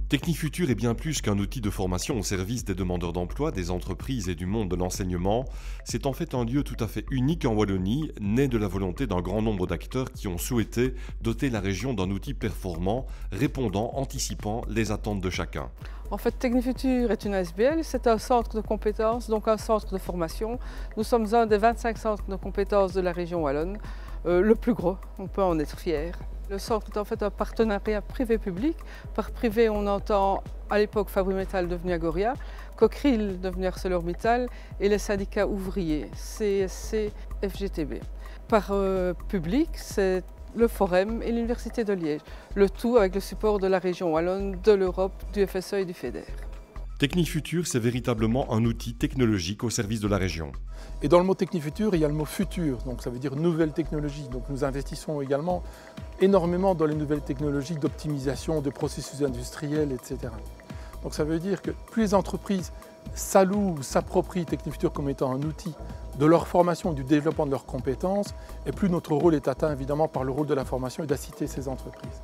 Technifutur est bien plus qu'un outil de formation au service des demandeurs d'emploi, des entreprises et du monde de l'enseignement. C'est en fait un lieu tout à fait unique en Wallonie, né de la volonté d'un grand nombre d'acteurs qui ont souhaité doter la région d'un outil performant, répondant, anticipant les attentes de chacun. En fait, Technifutur est une ASBL, c'est un centre de compétences, donc un centre de formation. Nous sommes un des 25 centres de compétences de la région wallonne, le plus gros, on peut en être fier. Le centre est en fait un partenariat privé-public. Par privé, on entend à l'époque Fabri-Mettal devenu Agoria, Cockerill devenu ArcelorMittal et les syndicats ouvriers, CSC, FGTB. Par public, c'est le Forum et l'Université de Liège, le tout avec le support de la région wallonne, de l'Europe, du FSE et du FEDER. Technifutur, c'est véritablement un outil technologique au service de la région. Et dans le mot Technifutur, il y a le mot futur, donc ça veut dire nouvelles technologies. Donc nous investissons également énormément dans les nouvelles technologies d'optimisation de processus industriels, etc. Donc ça veut dire que plus les entreprises s'allouent ou s'approprient Technifutur comme étant un outil de leur formation et du développement de leurs compétences, et plus notre rôle est atteint évidemment par le rôle de la formation et d'inciter ces entreprises.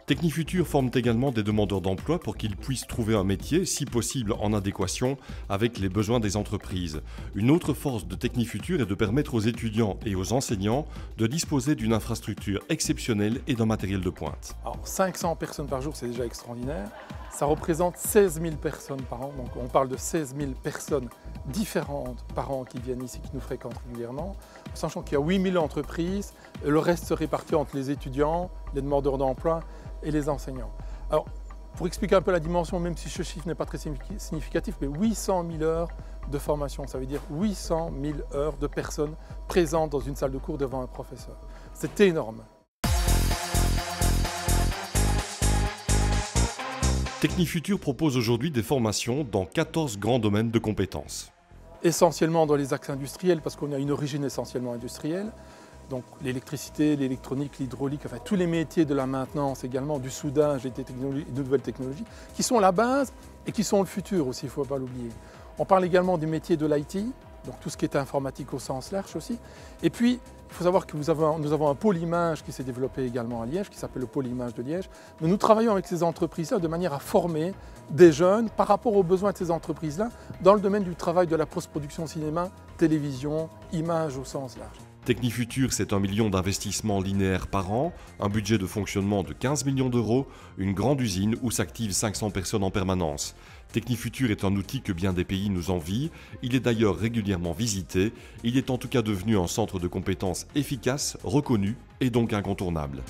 Technifutur forme également des demandeurs d'emploi pour qu'ils puissent trouver un métier, si possible en adéquation avec les besoins des entreprises. Une autre force de Technifutur est de permettre aux étudiants et aux enseignants de disposer d'une infrastructure exceptionnelle et d'un matériel de pointe. Alors 500 personnes par jour, c'est déjà extraordinaire. Ça représente 16 000 personnes par an, donc on parle de 16 000 personnes différentes par an qui viennent ici, qui nous fréquentent régulièrement, sachant qu'il y a 8 000 entreprises, et le reste se répartit entre les étudiants, les demandeurs d'emploi et les enseignants. Alors, pour expliquer un peu la dimension, même si ce chiffre n'est pas très significatif, mais 800 000 heures de formation, ça veut dire 800 000 heures de personnes présentes dans une salle de cours devant un professeur. C'est énorme. Technifutur propose aujourd'hui des formations dans 14 grands domaines de compétences. Essentiellement dans les axes industriels, parce qu'on a une origine essentiellement industrielle. Donc l'électricité, l'électronique, l'hydraulique, enfin tous les métiers de la maintenance également, du soudage et des nouvelles technologies, qui sont la base et qui sont le futur aussi, il ne faut pas l'oublier. On parle également des métiers de l'IT, donc tout ce qui est informatique au sens large aussi. Et puis, il faut savoir que nous avons un pôle image qui s'est développé également à Liège, qui s'appelle le pôle image de Liège. Mais nous travaillons avec ces entreprises-là de manière à former des jeunes par rapport aux besoins de ces entreprises-là dans le domaine du travail de la post-production cinéma, télévision, image au sens large. Technifutur, c'est 1 million d'investissements linéaires par an, un budget de fonctionnement de 15 millions d'euros, une grande usine où s'activent 500 personnes en permanence. Technifutur est un outil que bien des pays nous envient, il est d'ailleurs régulièrement visité, il est en tout cas devenu un centre de compétences efficace, reconnu et donc incontournable.